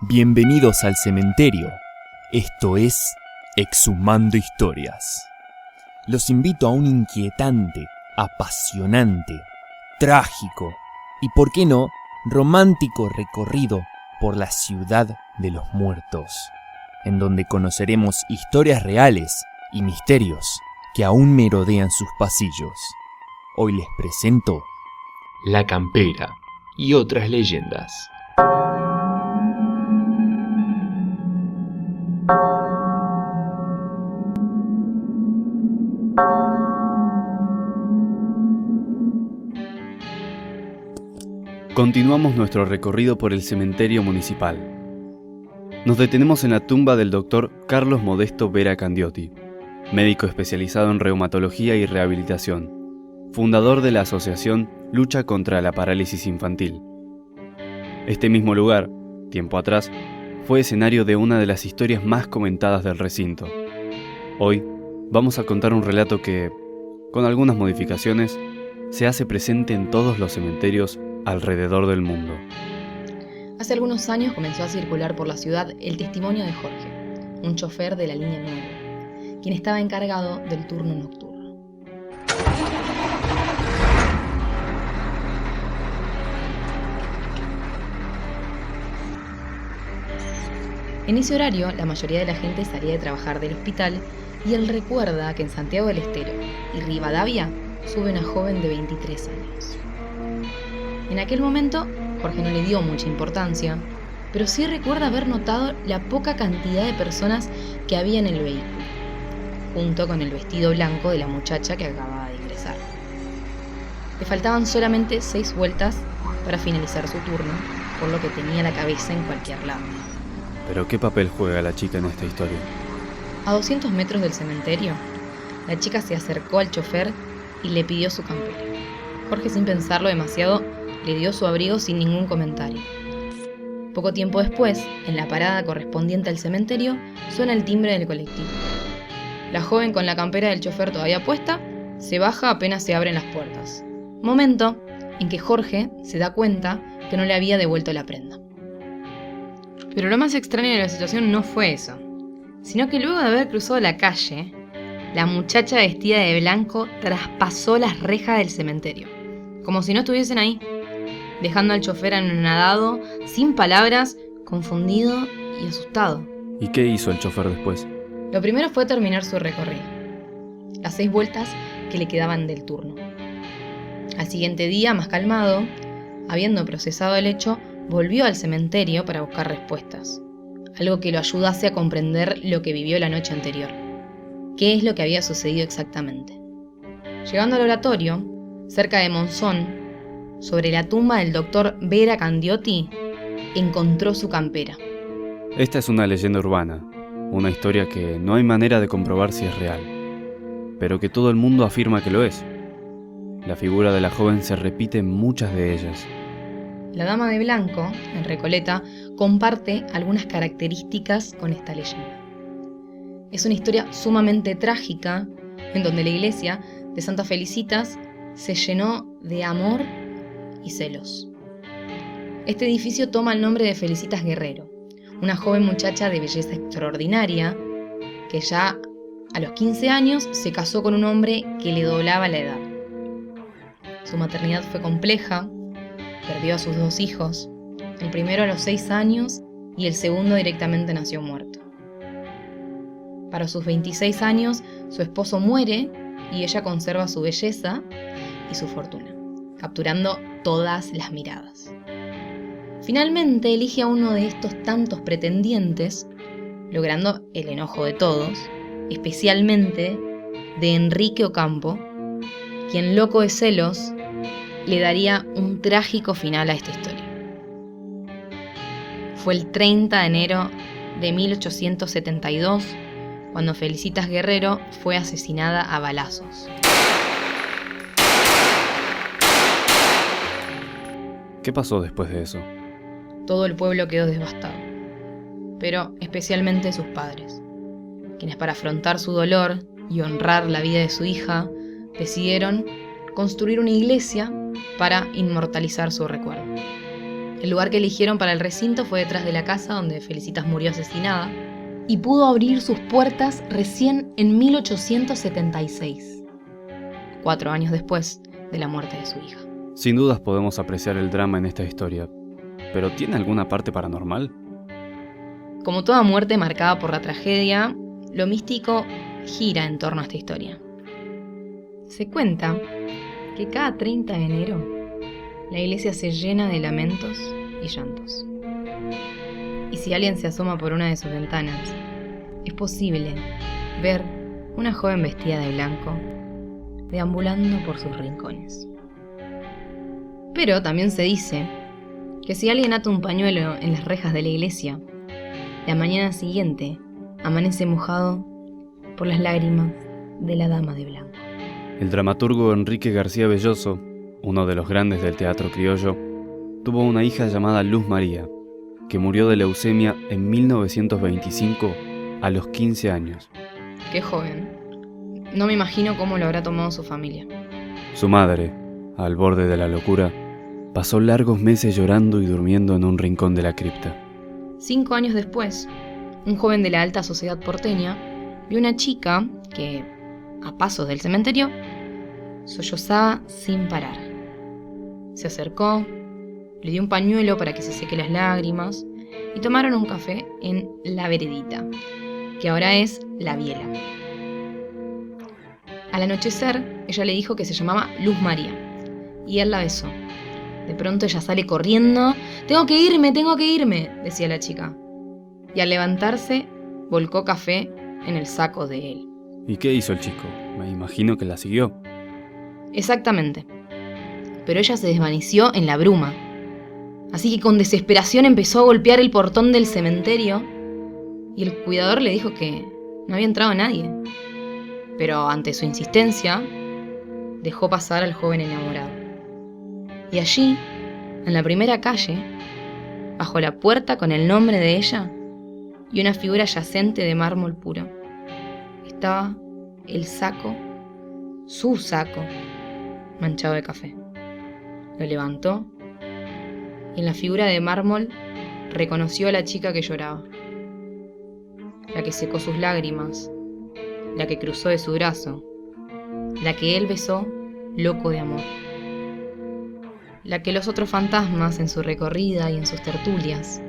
Bienvenidos al cementerio. Esto es Exhumando Historias. Los invito a un inquietante, apasionante, trágico y, por qué no, romántico recorrido por la ciudad de los muertos, en donde conoceremos historias reales y misterios que aún merodean sus pasillos. Hoy les presento La Campera y otras leyendas. Continuamos nuestro recorrido por el cementerio municipal. Nos detenemos en la tumba del doctor Carlos Modesto Vera Candiotti, médico especializado en reumatología y rehabilitación, fundador de la asociación Lucha contra la Parálisis Infantil. Este mismo lugar, tiempo atrás, fue escenario de una de las historias más comentadas del recinto. Hoy vamos a contar un relato que, con algunas modificaciones, se hace presente en todos los cementerios alrededor del mundo. Hace algunos años comenzó a circular por la ciudad el testimonio de Jorge, un chofer de la línea 9, quien estaba encargado del turno nocturno. En ese horario, la mayoría de la gente salía de trabajar del hospital y él recuerda que en Santiago del Estero y Rivadavia sube una joven de 23 años. En aquel momento, Jorge no le dio mucha importancia, pero sí recuerda haber notado la poca cantidad de personas que había en el vehículo, junto con el vestido blanco de la muchacha que acababa de ingresar. Le faltaban solamente 6 vueltas para finalizar su turno, por lo que tenía la cabeza en cualquier lado. ¿Pero qué papel juega la chica en esta historia? A 200 metros del cementerio, la chica se acercó al chofer y le pidió su campera. Jorge, sin pensarlo demasiado, le dio su abrigo sin ningún comentario. Poco tiempo después, en la parada correspondiente al cementerio, suena el timbre del colectivo. La joven, con la campera del chofer todavía puesta, se baja apenas se abren las puertas. Momento en que Jorge se da cuenta que no le había devuelto la prenda. Pero lo más extraño de la situación no fue eso, sino que luego de haber cruzado la calle, la muchacha vestida de blanco traspasó las rejas del cementerio, como si no estuviesen ahí, dejando al chofer anonadado, sin palabras, confundido y asustado. ¿Y qué hizo el chofer después? Lo primero fue terminar su recorrido, las 6 vueltas que le quedaban del turno. Al siguiente día, más calmado, habiendo procesado el hecho, volvió al cementerio para buscar respuestas, algo que lo ayudase a comprender lo que vivió la noche anterior. ¿Qué es lo que había sucedido exactamente? Llegando al oratorio, cerca de Monzón, sobre la tumba del doctor Vera Candiotti, encontró su campera. Esta es una leyenda urbana, una historia que no hay manera de comprobar si es real, pero que todo el mundo afirma que lo es. La figura de la joven se repite en muchas de ellas. La dama de blanco, en Recoleta, comparte algunas características con esta leyenda. Es una historia sumamente trágica, en donde la iglesia de Santa Felicitas se llenó de amor y celos. Este edificio toma el nombre de Felicitas Guerrero, una joven muchacha de belleza extraordinaria que ya a los 15 años se casó con un hombre que le doblaba la edad. Su maternidad fue compleja, perdió a sus 2 hijos, el primero a los 6 años y el segundo directamente nació muerto. Para sus 26 años, su esposo muere y ella conserva su belleza y su fortuna, capturando todas las miradas. Finalmente elige a uno de estos tantos pretendientes, logrando el enojo de todos, especialmente de Enrique Ocampo, quien, loco de celos, le daría un trágico final a esta historia. Fue el 30 de enero de 1872 cuando Felicitas Guerrero fue asesinada a balazos. ¿Qué pasó después de eso? Todo el pueblo quedó devastado, pero especialmente sus padres, quienes, para afrontar su dolor y honrar la vida de su hija, decidieron construir una iglesia para inmortalizar su recuerdo. El lugar que eligieron para el recinto fue detrás de la casa donde Felicitas murió asesinada y pudo abrir sus puertas recién en 1876, 4 años después de la muerte de su hija. Sin dudas podemos apreciar el drama en esta historia, pero ¿tiene alguna parte paranormal? Como toda muerte marcada por la tragedia, lo místico gira en torno a esta historia. Se cuenta que cada 30 de enero la iglesia se llena de lamentos y llantos. Y si alguien se asoma por una de sus ventanas, es posible ver una joven vestida de blanco deambulando por sus rincones. Pero también se dice que si alguien ata un pañuelo en las rejas de la iglesia, la mañana siguiente amanece mojado por las lágrimas de la dama de blanco. El dramaturgo Enrique García Belloso, uno de los grandes del teatro criollo, tuvo una hija llamada Luz María, que murió de leucemia en 1925 a los 15 años. Qué joven. No me imagino cómo lo habrá tomado su familia. Su madre, al borde de la locura, pasó largos meses llorando y durmiendo en un rincón de la cripta. 5 años después, un joven de la alta sociedad porteña vio una chica que, a pasos del cementerio, sollozaba sin parar. Se acercó, le dio un pañuelo para que se seque las lágrimas y tomaron un café en La Veredita, que ahora es La Biela. Al anochecer, ella le dijo que se llamaba Luz María y él la besó. De pronto ella sale corriendo. Tengo que irme, decía la chica. Y al levantarse, volcó café en el saco de él. ¿Y qué hizo el chico? Me imagino que la siguió. Exactamente. Pero ella se desvaneció en la bruma. Así que con desesperación empezó a golpear el portón del cementerio y el cuidador le dijo que no había entrado nadie. Pero ante su insistencia, dejó pasar al joven enamorado. Y allí, en la primera calle, bajo la puerta con el nombre de ella y una figura yacente de mármol puro, estaba el saco, su saco, manchado de café. Lo levantó y en la figura de mármol reconoció a la chica que lloraba, la que secó sus lágrimas, la que cruzó de su brazo, la que él besó loco de amor, la que los otros fantasmas en su recorrida y en sus tertulias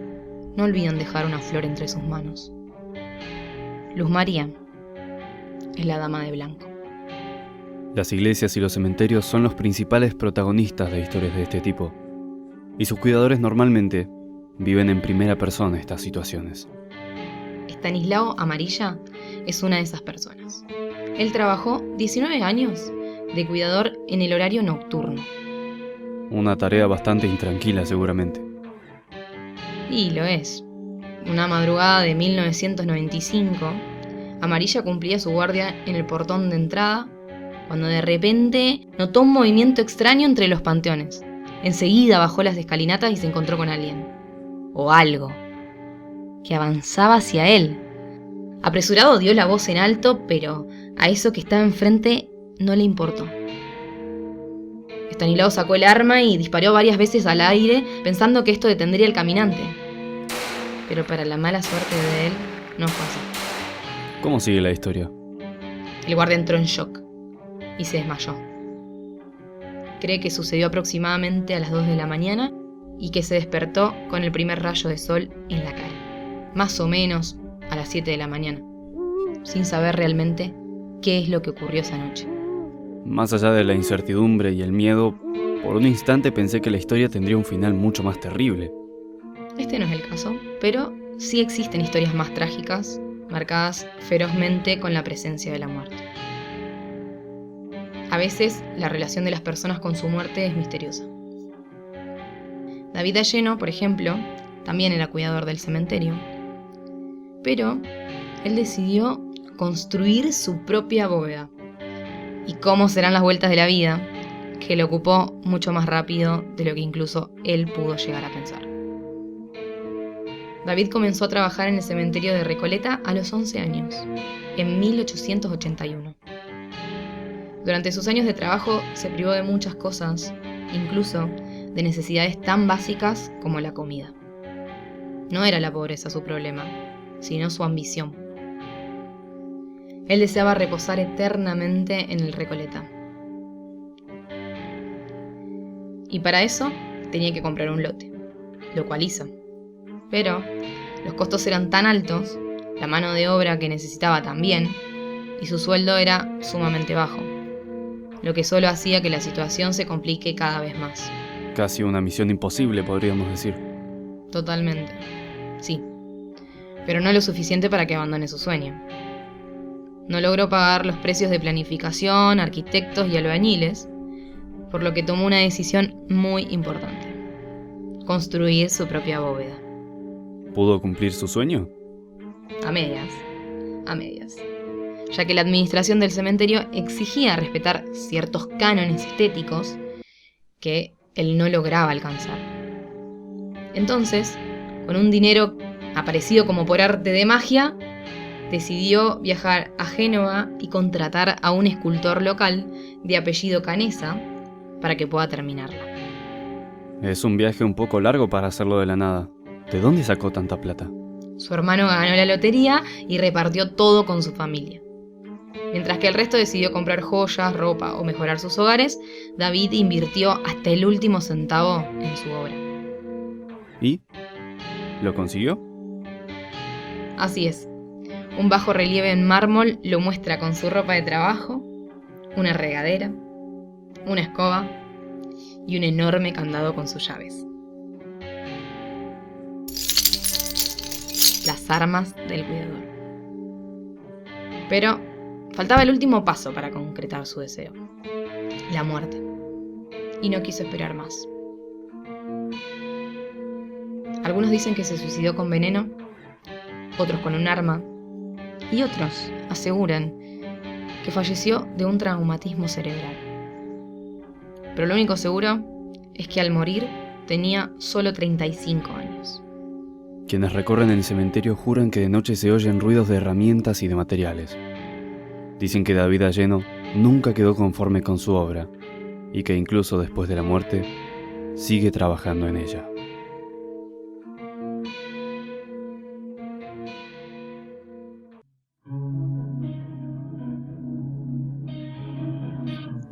no olvidan dejar una flor entre sus manos. Luz María es la dama de blanco. Las iglesias y los cementerios son los principales protagonistas de historias de este tipo, y sus cuidadores normalmente viven en primera persona estas situaciones. Estanislao Amarilla es una de esas personas. Él trabajó 19 años de cuidador en el horario nocturno. Una tarea bastante intranquila seguramente. Y lo es. Una madrugada de 1995, Amarilla cumplía su guardia en el portón de entrada cuando de repente notó un movimiento extraño entre los panteones. Enseguida bajó las escalinatas y se encontró con alguien, o algo, que avanzaba hacia él. Apresurado dio la voz en alto, pero a eso que estaba enfrente no le importó. Estanislao sacó el arma y disparó varias veces al aire, pensando que esto detendría al caminante. Pero para la mala suerte de él, no fue así. ¿Cómo sigue la historia? El guardia entró en shock y se desmayó. Cree que sucedió aproximadamente a las 2 de la mañana y que se despertó con el primer rayo de sol en la cara, más o menos a las 7 de la mañana, sin saber realmente qué es lo que ocurrió esa noche. Más allá de la incertidumbre y el miedo, por un instante pensé que la historia tendría un final mucho más terrible. Este no es el caso, pero sí existen historias más trágicas, marcadas ferozmente con la presencia de la muerte. A veces, la relación de las personas con su muerte es misteriosa. David Alleno, por ejemplo, también era cuidador del cementerio, pero él decidió construir su propia bóveda. Y cómo serán las vueltas de la vida, que lo ocupó mucho más rápido de lo que incluso él pudo llegar a pensar. David comenzó a trabajar en el cementerio de Recoleta a los 11 años, en 1881. Durante sus años de trabajo se privó de muchas cosas, incluso de necesidades tan básicas como la comida. No era la pobreza su problema, sino su ambición. Él deseaba reposar eternamente en el Recoleta. Y para eso tenía que comprar un lote, lo cual hizo. Pero los costos eran tan altos, la mano de obra que necesitaba también, y su sueldo era sumamente bajo, lo que solo hacía que la situación se complique cada vez más. Casi una misión imposible, podríamos decir. Totalmente, sí, pero no lo suficiente para que abandone su sueño. No logró pagar los precios de planificación, arquitectos y albañiles, por lo que tomó una decisión muy importante: construir su propia bóveda. ¿Pudo cumplir su sueño? A medias, ya que la administración del cementerio exigía respetar ciertos cánones estéticos que él no lograba alcanzar. Entonces, con un dinero aparecido como por arte de magia, decidió viajar a Génova y contratar a un escultor local de apellido Canessa para que pueda terminarla. Es un viaje un poco largo para hacerlo de la nada. ¿De dónde sacó tanta plata? Su hermano ganó la lotería y repartió todo con su familia. Mientras que el resto decidió comprar joyas, ropa o mejorar sus hogares, David invirtió hasta el último centavo en su obra. ¿Y? ¿Lo consiguió? Así es. Un bajo relieve en mármol lo muestra con su ropa de trabajo, una regadera, una escoba y un enorme candado con sus llaves. Las armas del cuidador. Pero faltaba el último paso para concretar su deseo: la muerte. Y no quiso esperar más. Algunos dicen que se suicidó con veneno, otros con un arma, y otros aseguran que falleció de un traumatismo cerebral. Pero lo único seguro es que al morir tenía solo 35 años. Quienes recorren el cementerio juran que de noche se oyen ruidos de herramientas y de materiales. Dicen que David Alleno nunca quedó conforme con su obra y que incluso después de la muerte sigue trabajando en ella.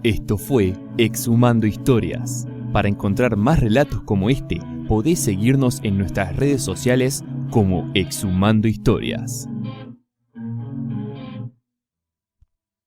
Esto fue Exhumando Historias. Para encontrar más relatos como este, podés seguirnos en nuestras redes sociales como Exhumando Historias.